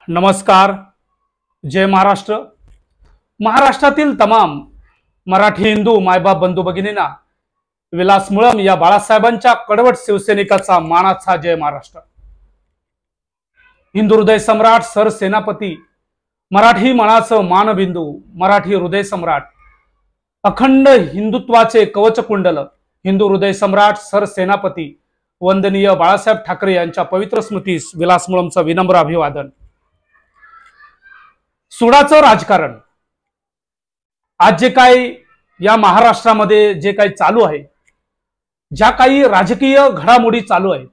नमस्कार. जय महाराष्ट्र. महाराष्ट्रातील तमाम मराठी हिंदू मायबाप बंधू भगिनींना विलास मुळम या बाळासाहेबांच्या कडवट शिवसैनिकाचा मानाचा जय महाराष्ट्र. हिंदू हृदय सम्राट सरसेनापती, मराठी मनाचं मानबिंदू, मराठी हृदय सम्राट, अखंड हिंदुत्वाचे कवचकुंडल, हिंदू हृदय सम्राट सरसेनापती वंदनीय बाळासाहेब ठाकरे यांच्या पवित्र स्मृतीस विलास मुळमचं विनम्र अभिवादन. सुडाचं राजकारण आज जे काही या महाराष्ट्रामध्ये जे काही चालू आहे, ज्या काही राजकीय घडामोडी चालू आहेत,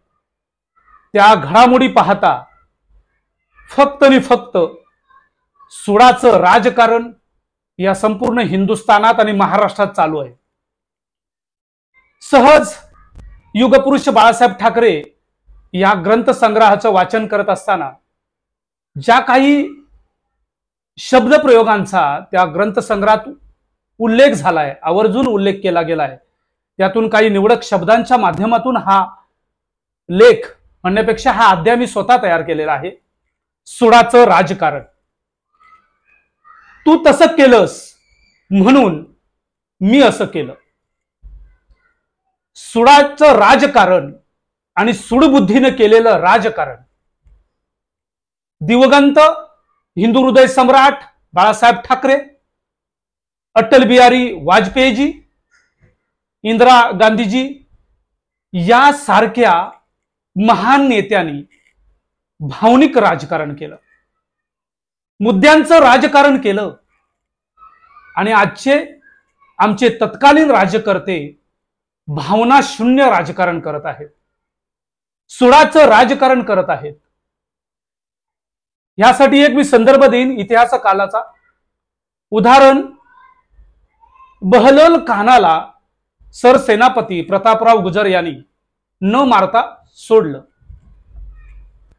त्या घडामोडी पाहता फक्त आणि फक्त सुडाचं राजकारण या संपूर्ण हिंदुस्थानात आणि महाराष्ट्रात चालू आहे. सहज युगपुरुष बाळासाहेब ठाकरे या ग्रंथसंग्रहाचं वाचन करत असताना ज्या काही शब्दप्रयोगांचा त्या ग्रंथसंग्रहात उल्लेख झालाय, आवर्जून उल्लेख केला गेलाय, त्यातून काही निवडक शब्दांच्या माध्यमातून हा लेख म्हणण्यापेक्षा हा अध्याय मी स्वतः तयार केलेला आहे. सुडाचं राजकारण. तू तसं केलंस म्हणून मी असं केलं. सुडाचं राजकारण आणि सुडबुद्धीनं केलेलं राजकारण. दिवंगत हिंदू हृदय सम्राट बाळासाहेब ठाकरे, अटल बिहारी वाजपेयीजी, इंदिरा गांधीजी यासारख्या महान नेत्यांनी भावनिक राजकारण केलं, मुद्द्यांचं राजकारण केलं. आणि आजचे आमचे तत्कालीन राज्यकर्ते भावना शून्य राजकारण करत आहेत, सुडाचं राजकारण करत आहेत. यासाठी एक मी संदर्भ देईन इतिहास कालाचा. उदाहरण, बहलोल खानाला सरसेनापती प्रतापराव गुजर यांनी न मारता सोडलं.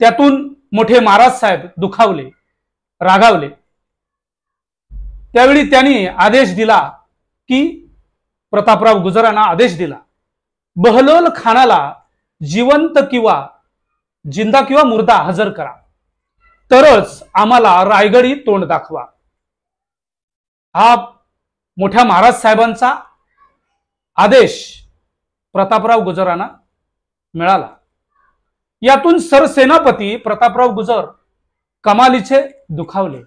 त्यातून मोठे महाराज साहेब दुखावले, रागावले. त्यावेळी त्यांनी आदेश दिला की प्रतापराव गुजरांना आदेश दिला, बहलोल खानाला जिवंत किंवा जिंदा किंवा मुर्दा हजर करा, तरच आम्हाला रायगडी तोंड दाखवा. हा मोठ्या महाराज साहेबांचा आदेश प्रतापराव गुजरांना मिळाला. यातून सरसेनापती प्रतापराव गुजर कमालीचे दुखावले,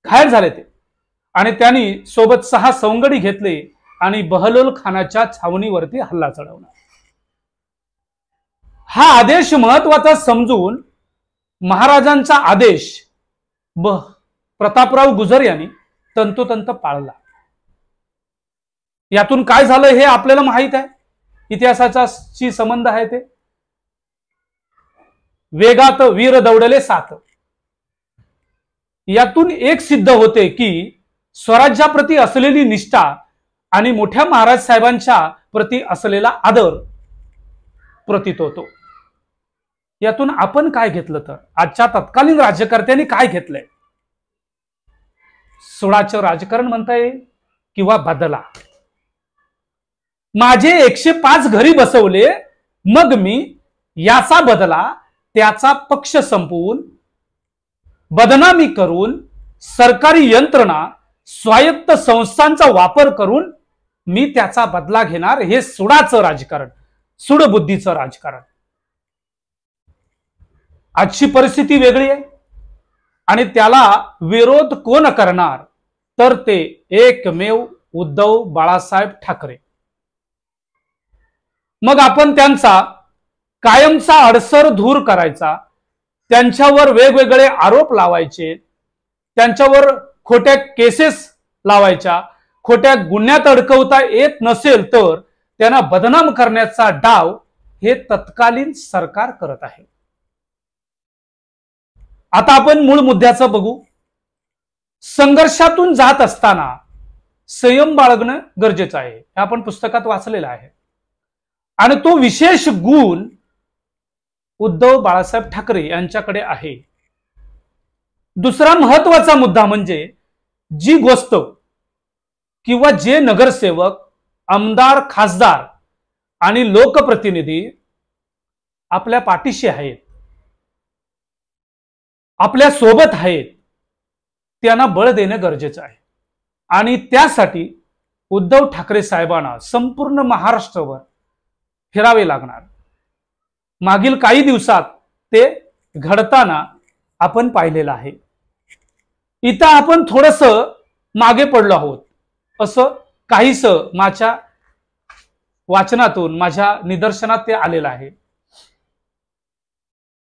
घायल झाले ते, आणि त्यांनी सोबत 6 सवंगडी घेतले आणि बहलोल खानाच्या छावणीवरती हल्ला चढवला. हा आदेश महत्वाचा समजून महाराजांचा आदेश प्रतापराव गुजर यांनी तंतोतंत पाळला. यातून काय झालं हे आपल्याला माहित आहे, इतिहासाची संबंध आहे ते. वेगात वीर दौडले 7. यातून एक सिद्ध होते की स्वराज्याप्रती असलेली निष्ठा आणि मोठ्या महाराज साहेबांच्या प्रती असलेला आदर प्रतीत होतो. यातून आपण काय घेतलं तर आजच्या तत्कालीन राज्यकर्त्यांनी काय घेतलंय? सुडाचं राजकारण म्हणता येईल किंवा बदला. माझे 105 घरी बसवले, मग मी याचा बदला त्याचा पक्ष संपवून, बदनामी करून, सरकारी यंत्रणा स्वायत्त संस्थांचा वापर करून मी त्याचा बदला घेणार. हे सुडाचं राजकारण, सुडबुद्धीचं राजकारण. आजची परिस्थिती वेगळी आहे आणि त्याला विरोध कोण करणार तर ते एकमेव उद्धव बाळासाहेब ठाकरे. मग आपण त्यांचा कायमचा अडसर दूर करायचा, त्यांच्यावर वेगवेगळे आरोप लावायचे, त्यांच्यावर खोट्या केसेस लावायच्या, खोट्या गुन्ह्यात अडकवता येत नसेल तर त्यांना बदनाम करण्याचा डाव हे तत्कालीन सरकार करत आहे. आता आपण मूळ मुद्द्याचं बघू. संघर्षातून जात असताना संयम बाळगणं गरजेचं आहे, हे आपण पुस्तकात वाचलेलं आहे. आणि तो विशेष गुण उद्धव बाळासाहेब ठाकरे यांच्याकडे आहे. दुसरा महत्वाचा मुद्दा म्हणजे जी गोष्ट किंवा जे नगरसेवक, आमदार, खासदार आणि लोकप्रतिनिधी आपल्या पाठीशी आहेत, आपल्या सोबत आहेत त्यांना बळ देणं गरजेचं आहे आणि त्यासाठी उद्धव ठाकरे साहेबांना संपूर्ण महाराष्ट्रावर फिरावे लागणार। मागील काही दिवसात ते घडताना आपण पाहिलेलं आहे। इथं आपण थोडस मागे पडलो आहोत असं काहीस माझ्या वाचनातून माझ्या निदर्शनात ते आलेलं आहे।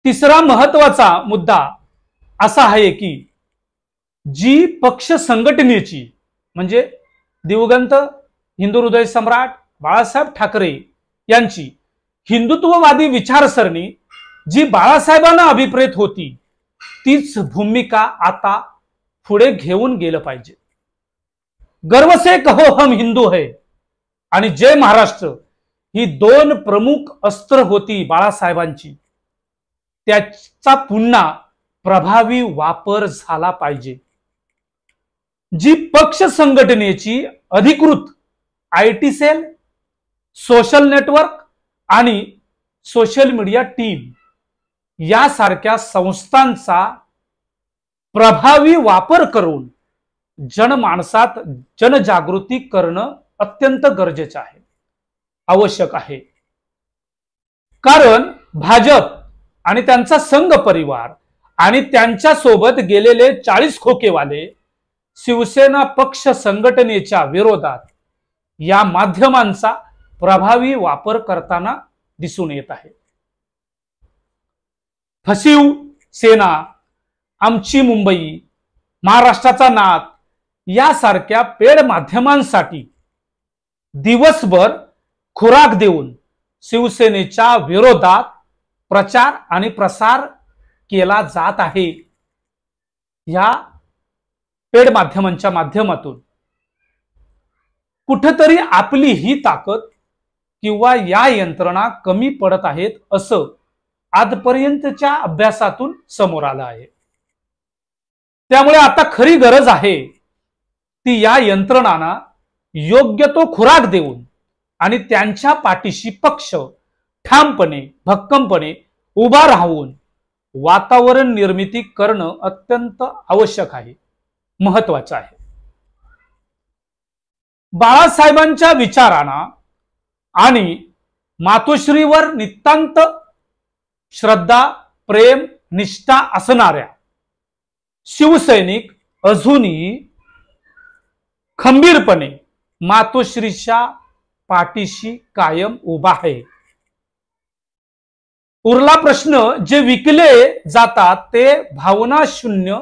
तिसरा महत्वाचा मुद्दा असा आहे की जी पक्ष संघटनेची म्हणजे दिवंगत हिंदू हृदय सम्राट बाळासाहेब ठाकरे यांची हिंदुत्ववादी विचारसरणी जी बाळासाहेबांना अभिप्रेत होती तीच भूमिका आता पुढे घेऊन गेलं पाहिजे। गर्व से कहो हम हिंदू है आणि जय महाराष्ट्र ही दोन प्रमुख अस्त्र होती बाळासाहेबांची, त्याचा पुन्हा प्रभावी वापर झाला पाहिजे। जी पक्ष संघटनेची अधिकृत आयटी सेल, सोशल नेटवर्क आणि सोशल मीडिया टीम यासारख्या संस्थांचा प्रभावी वापर करून जनमानसात जनजागृती करणं अत्यंत गरजेचं आहे, आवश्यक आहे। कारण भाजप आणि त्यांचा संघ परिवार आणि त्यांच्या सोबत गेलेले 40 खोकेवाले शिवसेना पक्ष संघटनेच्या विरोधात या माध्यमांचा प्रभावी वापर करताना दिसून येत आहे। फसीव सेना, आमची मुंबई, महाराष्ट्राचा नाद यासारख्या पेड माध्यमांसाठी दिवसभर खुराक देऊन शिवसेनेच्या विरोधात प्रचार आणि प्रसार केला जात आहे। या पेड माध्यमांच्या माध्यमातून कुठेतरी आपली ही ताकद किंवा या यंत्रणा कमी पडत आहेत असं आजपर्यंतच्या अभ्यासातून समोर आलं आहे। त्यामुळे आता खरी गरज आहे ती या यंत्रणांना योग्य तो खुराक देऊन आणि त्यांच्या पाठीशी पक्ष ठामपणे भक्कमपणे उभा राहून वातावरण निर्मिती करणं अत्यंत आवश्यक आहे, महत्वाचं आहे। बाळासाहेबांच्या विचारांना आणि मातोश्रीवर नितांत श्रद्धा प्रेम निष्ठा असणाऱ्या शिवसैनिक अजूनही खंबीरपणे मातोश्रीच्या पाठीशी कायम उभा आहे। उरला प्रश्न जे विकले जातात ते भावनाशून्य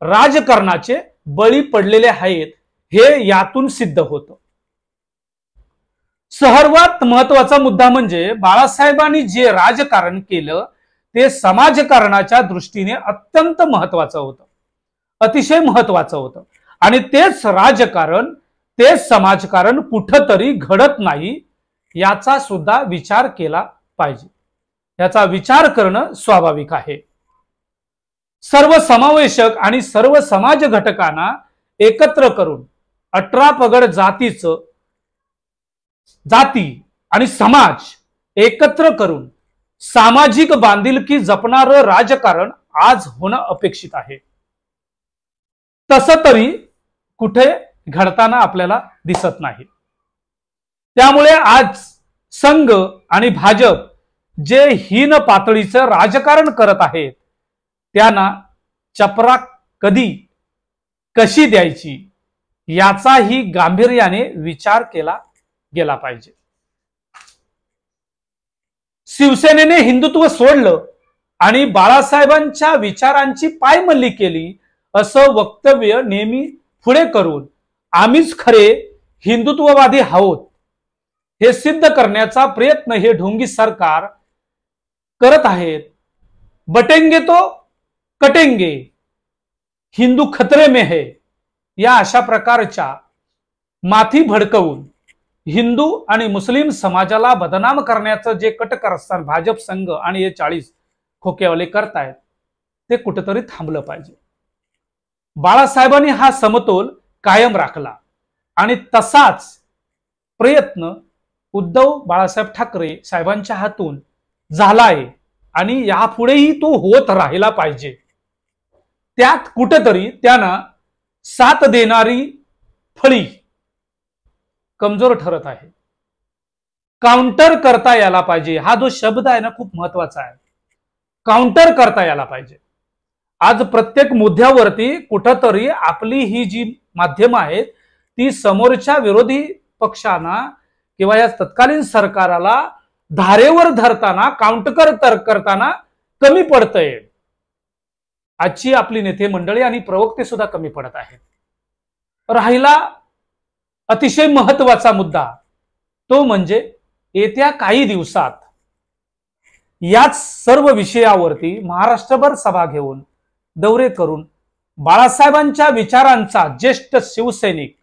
राजकारणाचे बळी पडलेले आहेत हे यातून सिद्ध होतं। सर्वात महत्वाचा मुद्दा म्हणजे बाळासाहेबांनी जे राजकारण केलं ते समाजकारणाच्या दृष्टीने अत्यंत महत्वाचं होतं, अतिशय महत्वाचं होतं आणि तेच राजकारण तेच समाजकारण कुठंतरी घडत नाही याचा सुद्धा विचार केला पाहिजे। याचा विचार करणं स्वाभाविक आहे। सर्व समावेशक आणि सर्व समाज घटकांना एकत्र करून 18 पगड जाती आणि समाज एकत्र करून सामाजिक बांधिलकी जपणारं राजकारण आज होणं अपेक्षित आहे। तसं तरी कुठे घडताना आपल्याला दिसत नाही। त्यामुळे आज संघ आणि भाजप जे हीन पातळीचं राजकारण करत आहेत त्यांना चपराक कशी द्यायची याचाही गांभीर्याने विचार केला गेला पाहिजे। शिवसेनेने हिंदुत्व सोडलं आणि बाळासाहेबांच्या विचारांची पायमल्ली केली असं वक्तव्य नेहमी पुढे करून आम्हीच खरे हिंदुत्ववादी आहोत हे सिद्ध करण्याचा प्रयत्न हे ढोंगी सरकार करत आहेत। बटेंगे तो कटेंगे, हिंदू खतरे में है या अशा प्रकारच्या माथी भडकवून हिंदू आणि मुस्लिम समाजाला बदनाम करण्याचं जे कटकारस्थान भाजप संघ आणि हे 40 खोकेवाले करतायत ते कुठेतरी थांबलं पाहिजे। बाळासाहेबांनी हा समतोल कायम राखला आणि तसाच प्रयत्न उद्धव बाळासाहेब ठाकरे साहेबांच्या हातून झाला आहे आणि यापुढेही तो होत राहिला पाहिजे। त्यात कुठेतरी त्यांना साथ देणारी फळी कमजोर ठरत आहे. काउंटर करता यायला पाहिजे. हा जो शब्द आहे ना खूप महत्वाचा आहे. काउंटर करता यायला पाहिजे. आज प्रत्येक मुद्द्यावरती कुठंतरी आपली ही जी माध्यम आहेत ती समोरच्या विरोधी पक्षांना किंवा या तत्कालीन सरकाराला धारेवर धरताना काउंटर करताना कमी पडतंय. आजची आपली नेते मंडळी आणि प्रवक्ते सुद्धा कमी पडत आहेत. राहिला अतिशय महत्वाचा मुद्दा तो म्हणजे येत्या काही दिवसात याच सर्व विषयावरती महाराष्ट्रभर सभा घेऊन दौरे करून बाळासाहेबांच्या विचारांचा ज्येष्ठ शिवसैनिक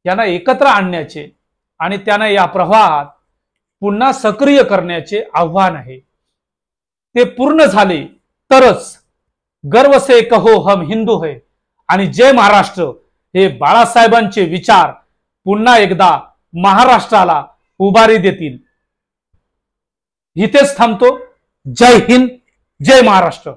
यांना एकत्र आणण्याचे आणि त्यांना या प्रवाहात पुन्हा सक्रिय करण्याचे आव्हान आहे. ते पूर्ण झाले तरच गर्व से कहो हम हिंदू है आणि जय महाराष्ट्र हे बाळासाहेबांचे विचार पुन्हा एकदा महाराष्ट्राला उभारी देतील. इथेच थांबतो. जय हिंद, जय महाराष्ट्र.